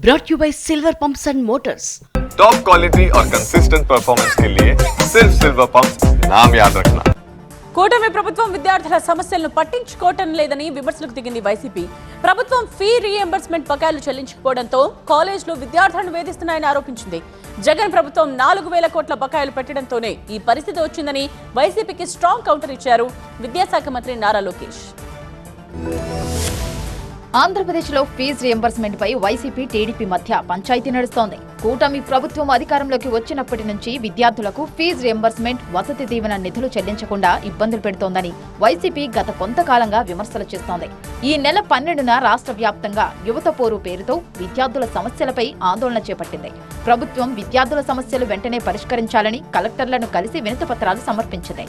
brought you by Silver Pumps and Motors. Top quality और consistent performance के लिए सिर्फ सिल्वर पंप्स नाम याद रखना। కూటమి ప్రభుత్వం విద్యార్థుల సమస్యలను పట్టించుకోవటం లేదని విమర్శలకు దిగింది వైసీపీ. ప్రభుత్వం ఫీ రీఎంబర్స్మెంట్ బకాయిలు చెల్లించకపోవడంతో కాలేజీలు విద్యార్థులను వేధిస్తున్నాయని ఆరోపించింది. జగన్ ప్రభుత్వం 4,000 కోట్ల బకాయిలు పెట్టడంతోనే ఈ పరిస్థితి వచ్చిందని వైసీపీకి స్ట్రాంగ్ కౌంటర్ ఇచ్చారు విద్యాశాఖ మంత్రి నారా లోకేష్. ఆంధ్రప్రదేశ్లో ఫీజు రియంబర్స్మెంట్ పై వైసీపీ టీడీపీ మధ్య పంచాయతీ నడుస్తోంది. కూటమి ప్రభుత్వం అధికారంలోకి వచ్చినప్పటి నుంచి విద్యార్థులకు ఫీజు రియంబర్స్మెంట్, వసతి దీవెన నిధులు చెల్లించకుండా ఇబ్బందులు పెడుతోందని వైసీపీ గత కొంతకాలంగా విమర్శలు చేస్తోంది. ఈ నెల 12న రాష్ట్ర వ్యాప్తంగా యువత పోరు పేరుతో విద్యార్థుల సమస్యలపై ఆందోళన చేపట్టింది. ప్రభుత్వం విద్యార్థుల సమస్యలు వెంటనే పరిష్కరించాలని కలెక్టర్లను కలిసి వినతిపత్రాలు సమర్పించింది.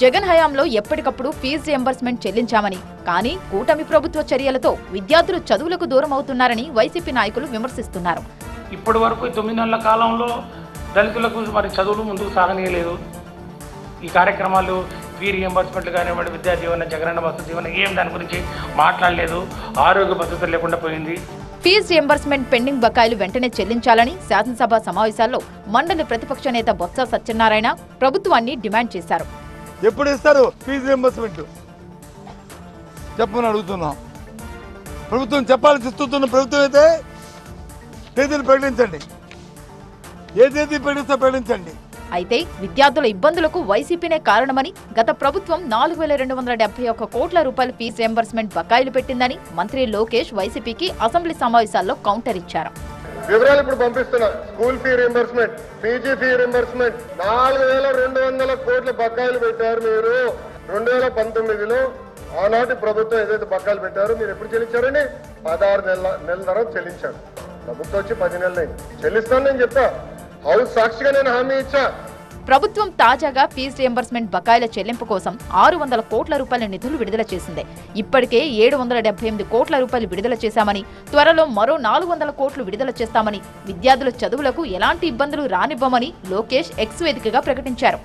జగన్ హయాంలో ఎప్పటికప్పుడు ఫీజు రియంబర్స్మెంట్ చెల్లించామని, కానీ కూటమి ప్రభుత్వ చర్యలతో విద్యార్థులు చదువులకు దూరం అవుతున్నారని వైసీపీ నాయకులు విమర్శిస్తున్నారు. ఇప్పటి వరకు 9 నెలల కాలంలో దళితులకు మరి చదువులు ముందుకు సాగనీయలేదు. ఈ కార్యక్రమాలు ఫీ రియంబర్స్మెంట్లు కానివ్వండి, విద్యా జీవన, జగనన్న వసతి జీవన ఏం దాని గురించి మాట్లాడలేదు. ఆరోగ్య భద్రత లేకుండా పోయింది. ఫీజు రియంబర్స్మెంట్ పెండింగ్ బకాయిలు వెంటనే చెల్లించాలని శాసనసభ సమావేశాల్లో మండలి ప్రతిపక్ష నేత బొత్స సత్యనారాయణ ప్రభుత్వాన్ని డిమాండ్ చేశారు. ఎప్పుడు ఇస్తారు ఫీజు రియంబర్స్మెంట్ చెప్పమని అడుగుతున్నాం. ప్రభుత్వం చెప్పాలని చెప్తున్న ప్రభుత్వం అయితే తేదీలు ప్రకటించండి. ఏ తేదీ ప్రకటించండి. అయితే విద్యార్థుల ఇబ్బందులకు వైసీపీనే కారణమని, గత ప్రభుత్వం 4,271 కోట్ల రూపాయల ఫీజు రియంబర్స్మెంట్ బకాయిలు పెట్టిందని మంత్రి లోకేష్ వైసీపీకి అసెంబ్లీ సమావేశాల్లో కౌంటర్ ఇచ్చారు. వివరాలు ఇప్పుడు పంపిస్తున్నా. School fee reimbursement, PG fee reimbursement 4,200 కోట్ల బకాయిలు పెట్టారు మీరు 2019లో. ఆనాటి ప్రభుత్వం ఏదైతే బకాయిలు పెట్టారో మీరు ఎప్పుడు చెల్లించారండి? 16 నెలల తర్వాత చెల్లించారు. ప్రభుత్వం వచ్చి 10 నెలలు చెల్లిస్తాను నేను చెప్పా. హౌస్ సాక్షిగా నేను హామీ ఇచ్చా. ప్రభుత్వం తాజాగా ఫీజు రియంబర్స్మెంట్ బకాయిల చెల్లింపు కోసం 600 కోట్ల రూపాయల నిధులు విడుదల చేసింది. ఇప్పటికే 778 కోట్ల రూపాయలు విడుదల చేశామని, త్వరలో మరో 400 కోట్లు విడుదల చేస్తామని, విద్యార్థుల చదువులకు ఎలాంటి ఇబ్బందులు రానివ్వమని లోకేష్ ఎక్స్ వేదికగా ప్రకటించారు.